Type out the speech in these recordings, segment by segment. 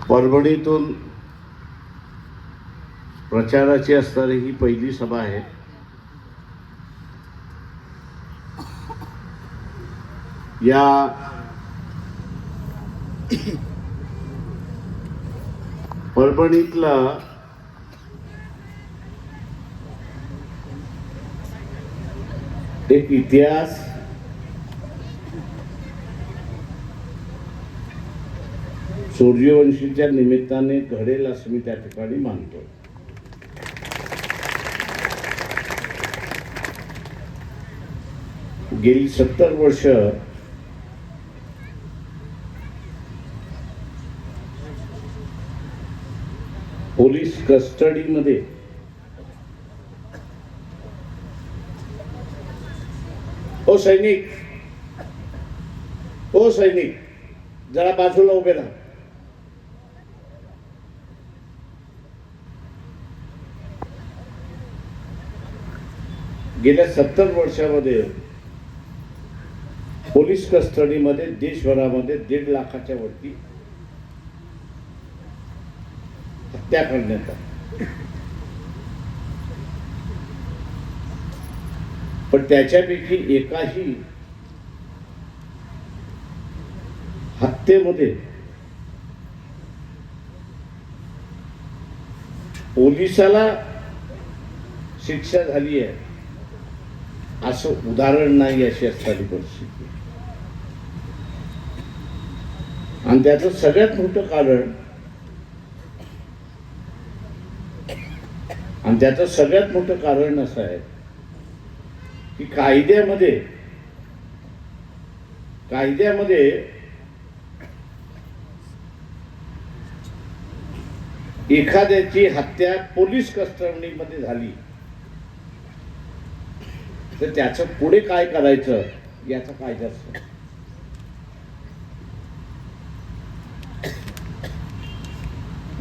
परभणीतून प्रचाराची असणारी ही पहिली सभा आहे. या परभणीतला एक इतिहास सूर्यवंशीच्या निमित्ताने घडेल असं मी त्या ठिकाणी मानतो. गेली 70 वर्ष पोलीस कस्टडीमध्ये ओ सैनिक जरा बाजूला उभे राहा. गेल्या 70 वर्षामध्ये पोलीस कस्टडीमध्ये देशभरामध्ये 1.5 लाखाच्या वरती हत्या करण्यात आली. पण त्याच्यापैकी एकाही हत्येमध्ये पोलिसाला शिक्षा झाली आहे असं उदाहरण नाही अशी असणारी परिस्थिती. आणि त्याचं सगळ्यात मोठं कारण असं आहे की कायद्यामध्ये एखाद्याची हत्या पोलीस कस्टडीमध्ये झाली तर त्याचं पुढे काय करायचं याचा कायदाच नाही.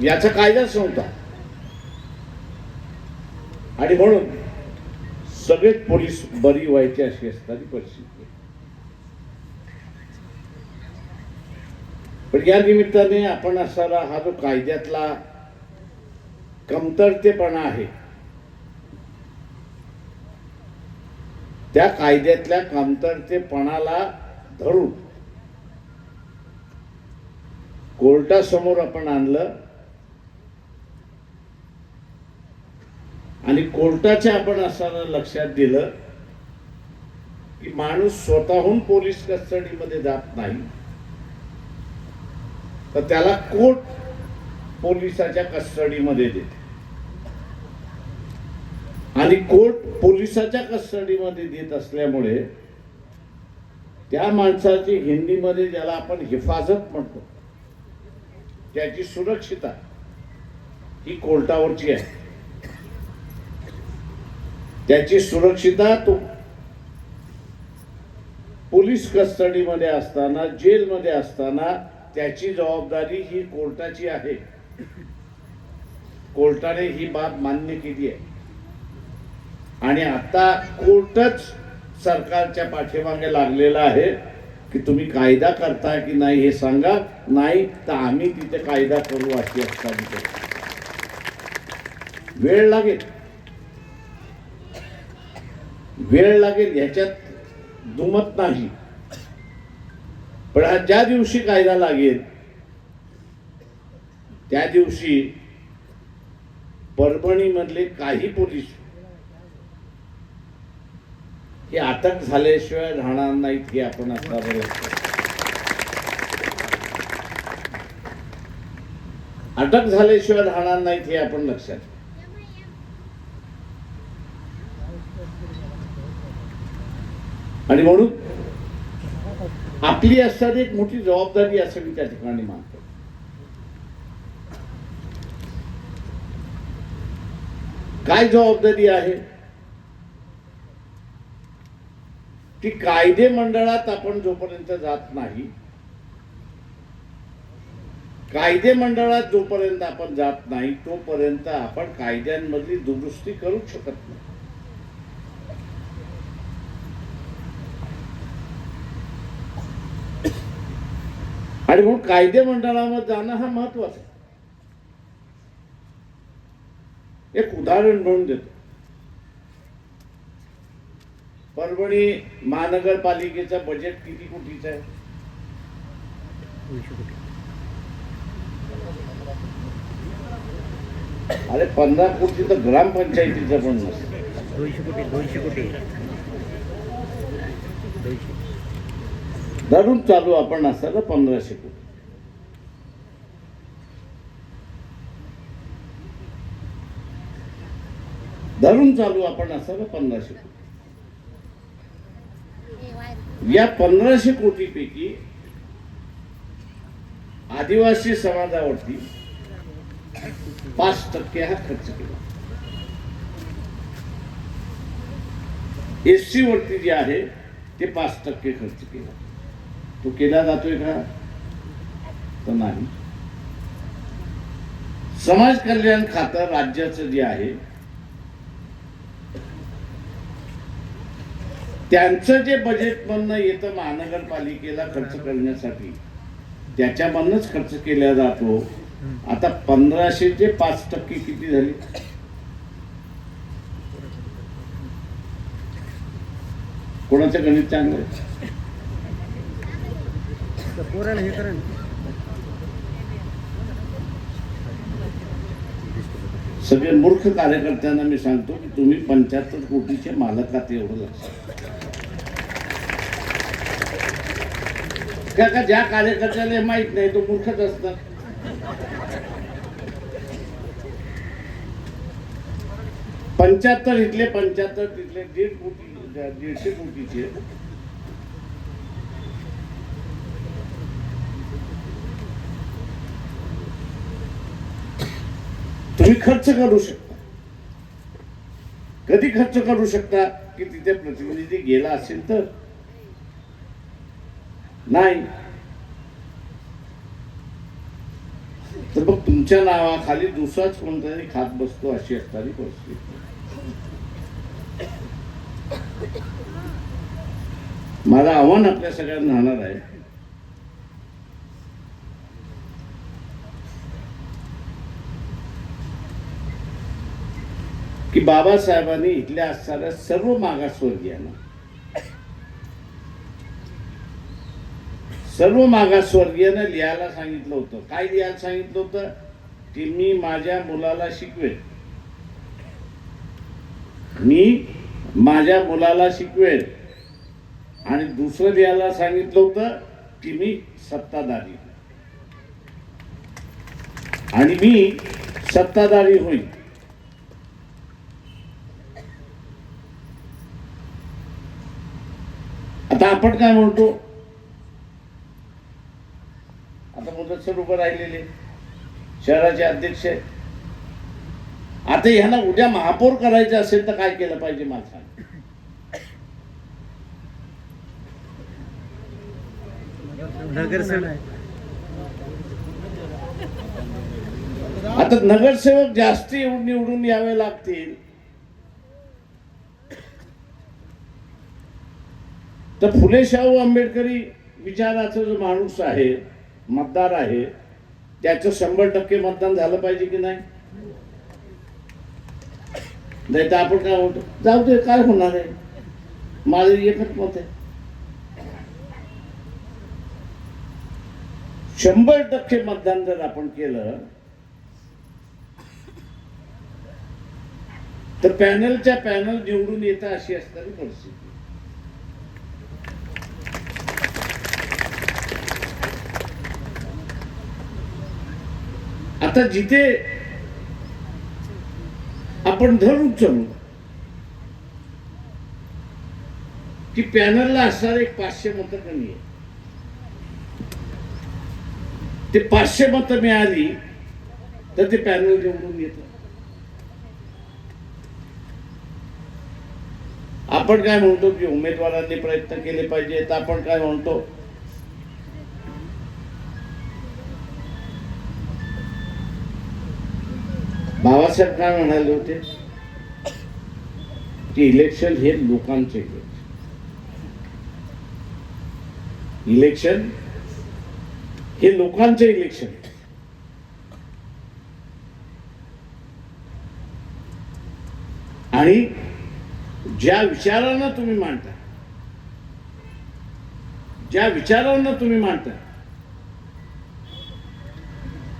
याचा कायदाच नव्हता. आणि म्हणून सगळेच पोलीस बरी व्हायची अशी असणारी परिस्थिती. पण या निमित्ताने आपण असणारा हा जो कायद्यातला कमतरतेपणा आहे त्या कायद्यातल्या कमतरतेपणाला धरून कोर्टासमोर आपण आणलं आणि कोर्टाच्या आपण असताना लक्षात दिलं की माणूस स्वतःहून पोलीस कस्टडीमध्ये जात नाही तर त्याला कोर्ट पोलिसाच्या कस्टडीमध्ये देते आणि कोर्ट पोलिसाच्या कस्टडीमध्ये देत असल्यामुळे त्या माणसाची हिंदीमध्ये ज्याला आपण हिफाजत म्हणतो त्याची सुरक्षितता ही कोर्टावरची आहे. त्याची सुरक्षितता तो पोलीस कस्टडीमध्ये असताना जेलमध्ये असताना त्याची जबाबदारी ही कोर्टाची आहे. कोर्टाने ही बाब मान्य केली आहे आणि आता कोर्टच सरकारच्या पाठीमागे लागलेला आहे की तुम्ही कायदा करता की नाही हे सांगा, नाही तर आम्ही तिथे कायदा करू अशी असताना वेळ लागेल ह्याच्यात दुमत नाही. पण हा ज्या दिवशी कायदा लागेल त्या दिवशी परभणी मधले काही पोलीस हे अटक झाल्याशिवाय राहणार नाहीत हे आपण अटक झाल्याशिवाय राहणार नाहीत हे आपण लक्षात. आणि म्हणून आपली असणारी एक मोठी जबाबदारी असं मी त्या ठिकाणी मानतो. काय जबाबदारी आहे की कायदे मंडळात आपण जोपर्यंत जात नाही, तोपर्यंत आपण कायद्यांमधली दुरुस्ती करू शकत नाही. आणि म्हणून कायदे मंडळामध्ये जाणं हा महत्वाचा आहे. एक उदाहरण म्हणून देतो. परभणी महानगरपालिकेचं बजेट किती कोटीचं आहे? 200 कोटी. अरे 15 कोटी तर ग्रामपंचायतीचं पण नसतं. 200 कोटी 200 कोटी 200. धरून चालू आपण असताना 1500 कोटी. धरून चालू आपण असताना 1500 कोटी. या 1500 कोटीपैकी आदिवासी समाजावरती 5% हा खर्च केला. एससी वरती जे आहे ते 5% खर्च केला. तो केला जातोय का? तर नाही. समाज कल्याण खातं राज्याचं जे आहे त्यांचं जे बजेटमधनं येतं महानगरपालिकेला खर्च करण्यासाठी त्याच्यामधनच खर्च केला जातो. आता 1500 चे 5% किती झाले? कोणाचं गणित चांगलं आहे? पोराला हे करा. सगळे मूर्ख कार्यकर्त्यांना मी सांगतो की तुम्ही 75 कोटीचे मालक आहात एवढं लक्षात. का ज्या कार्यकर्त्याला माहित नाही तो मूर्खच असतात. पंच्याहत्तर इथले 75 तिथले 150 कोटीचे तुम्ही खर्च करू शकता. कधी खर्च करू शकता की तिथे प्रतिनिधी गेला असेल तर नाही. तर मग तुमच्या नावाखाली दुसराच कोणतरी खात बसतो अशी असणारी परिस्थिती. माझं आव्हान आपल्या सगळ्यांना राहणार आहे की बाबासाहेबांनी इथल्या असणाऱ्या सर्व मागासवर्गीयांना लिहायला सांगितलं होतं. काय लिहायला सांगितलं होतं? की मी माझ्या मुलाला शिकवेन, शिकवेन. आणि दुसरं लिहायला सांगितलं होतं की मी सत्ताधारी आणि मी सत्ताधारी होईल. आता आपण काय म्हणतो? आता मुदतसर उभं राहिलेले शहराचे अध्यक्ष आहे. आता ह्यांना उद्या महापौर करायचं असेल तर काय केलं पाहिजे मला सांग. आता नगरसेवक जास्त निवडून यावे लागतील तर फुले शाहू आंबेडकरी विचाराचा जो माणूस आहे, मतदार आहे, त्याचं 100% मतदान झालं पाहिजे की नाही? नाही तर आपण काय म्हणतो, जाऊ दे काय होणार आहे, माझं एकच मत आहे. 100% मतदान जर आपण केलं तर पॅनलच्या पॅनल निवडून येतं अशी असणारी परिस्थिती. आता जिथे आपण धरून चलू की पॅनलला असणारे 500 मतं कमी आहे, ते 500 मतं मिळाली तर ते पॅनल निवडून येतं. आपण काय म्हणतो की उमेदवारांनी प्रयत्न केले पाहिजेत. आपण काय म्हणतो बाबासाहेब काय म्हणाले होते की इलेक्शन हे लोकांचे इलेक्शन हे लोकांचे इलेक्शन. आणि ज्या विचारांना तुम्ही मांडता, ज्या विचारांना तुम्ही मांडता,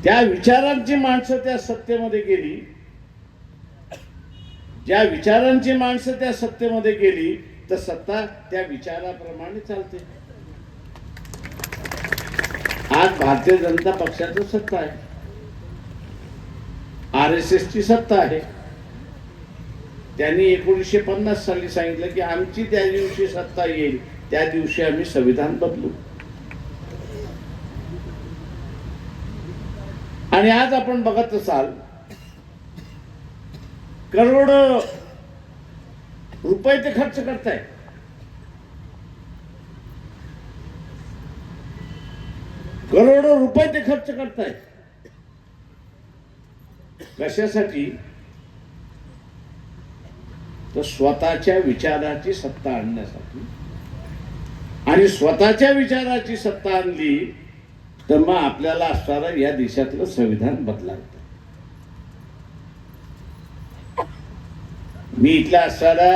त्या विचारांची माणसं त्या सत्तेमध्ये गेली, ज्या विचारांची माणसं त्या सत्तेमध्ये गेली तर सत्ता त्या विचाराप्रमाणे चालते. आज भारतीय जनता पक्षाची सत्ता आहे, RSS ची सत्ता आहे. त्यांनी 1950 साली सांगितलं की आमची त्या दिवशी सत्ता येईल त्या दिवशी आम्ही संविधान बदलू. आणि आज आपण बघत असाल करोडो रुपये ते खर्च करताय. करोडो रुपये ते खर्च करताय. कशासाठी? तर स्वतःच्या विचाराची सत्ता आणण्यासाठी. आणि स्वतःच्या विचाराची सत्ता आणली तर मग आपल्याला असणारं या देशातलं संविधान बदलावं. मी इथला असणारा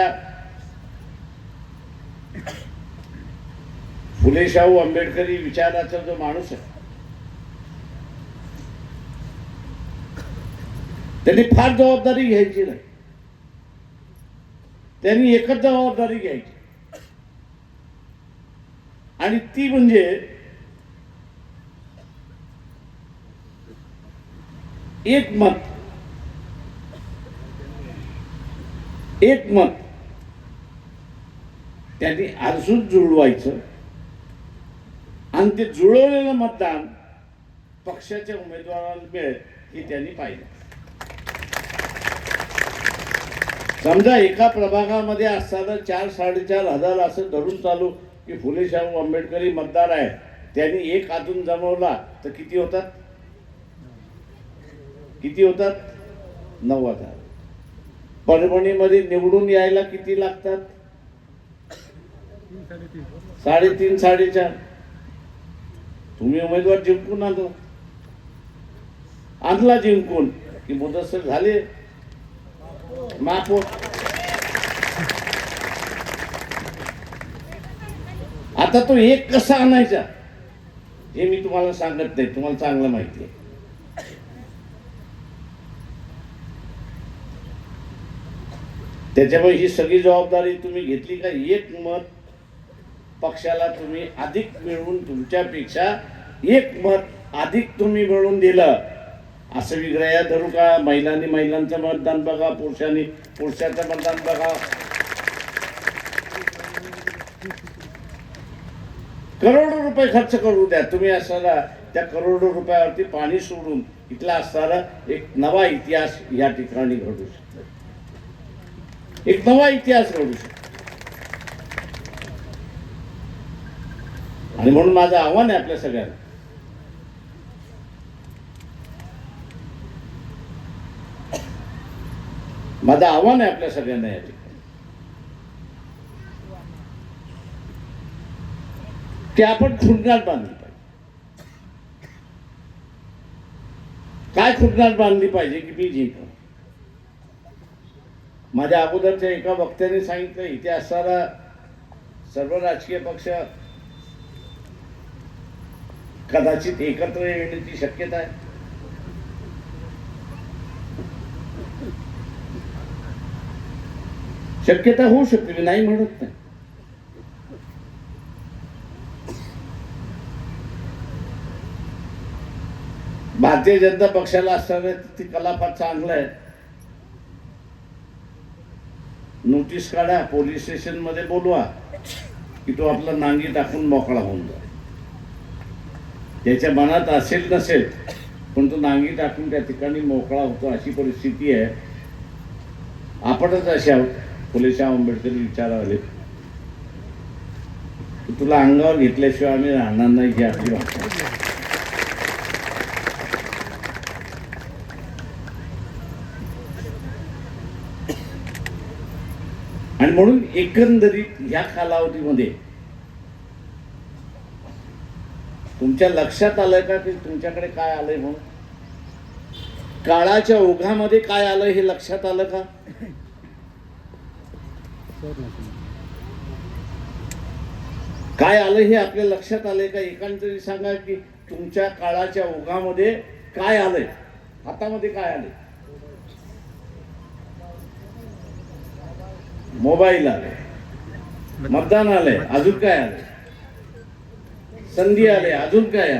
फुले शाहू आंबेडकरी विचाराचा जो माणूस आहे त्यांनी फार जबाबदारी घ्यायची नाही. त्यांनी एकच जबाबदारी घ्यायची आणि ती म्हणजे एक मत. एक मत त्यांनी आजून जुळवायचं आणि ते जुळवलेलं मतदान पक्षाच्या उमेदवाराला मिळेल हे त्यांनी पाहिलं. समजा एका प्रभागामध्ये असताना 4-4.5 हजार असं धरून चालू की फुले शाहू आंबेडकरी मतदार आहे, त्यांनी एक आतून जमवला तर किती होतात? किती होतात? 9,000. परभणीमध्ये निवडून यायला किती लागतात? 3.5-4.5. तुम्ही उमेदवार जिंकून आणला जिंकून की मुदत झाले माफ होत. आता तो एक कसा आणायचा हे मी तुम्हाला सांगत नाही, तुम्हाला चांगलं माहिती आहे. त्याच्यामुळे ही सगळी जबाबदारी तुम्ही घेतली का एक मत पक्षाला तुम्ही अधिक मिळवून, तुमच्यापेक्षा एक मत अधिक तुम्ही मिळवून दिलं असं विग्रह धरू का? महिलांनी महिलांचं मतदान बघा, पुरुषांनी पुरुषाचं मतदान बघा. करोडो रुपये खर्च करू द्या तुम्ही. असणारा त्या करोडो रुपयावरती पाणी सोडून इथला असणारा एक नवा इतिहास या ठिकाणी घडू शकतो. एक नवा इतिहास घडू शकतो. आणि म्हणून माझं आव्हान आहे आपल्या सगळ्यांना, माझं आव्हान आहे आपल्या सगळ्यांना या ठिकाणी की आपण खुणगाट बांधली पाहिजे. काय खुणगाट बांधली पाहिजे की मी जिंकलो. माझ्या अगोदरच्या एका वक्त्याने सांगितलं इथे असणारा सर्व राजकीय पक्ष कदाचित एकत्र येण्याची शक्यता आहे. शक्यता होऊ शकते, मी नाही म्हणत नाही. भारतीय जनता पक्षाला असणारे ती कला फार चांगलं आहे. नोटीस काढा, पोलीस स्टेशन मध्ये बोलवा की तो आपला नांगी टाकून मोकळा होऊन जाईल. त्याच्या मनात असेल नसेल पण तो नांगी टाकून त्या ठिकाणी मोकळा होतो अशी परिस्थिती आहे. आपणच असे आहोत. फुले शाहू आंबेडकर विचाराले तुला अंगावर घेतल्याशिवाय आम्ही राहणार नाही ही आपली भाषा. आणि म्हणून एकंदरीत ह्या कालावधीमध्ये तुमच्या लक्षात आलंय का की तुमच्याकडे काय आलंय? म्हणून काळाच्या ओघामध्ये काय आलंय हे लक्षात आलं का? काय आलं हे आपल्या लक्षात आलंय का? एकाने तरी सांगा की तुमच्या काळाच्या ओघामध्ये काय आलंय, हातामध्ये काय आलंय? मोबाईल आले, मतदान आलंय, अजून काय आलंय? संधी आले, अजून काय आलंय?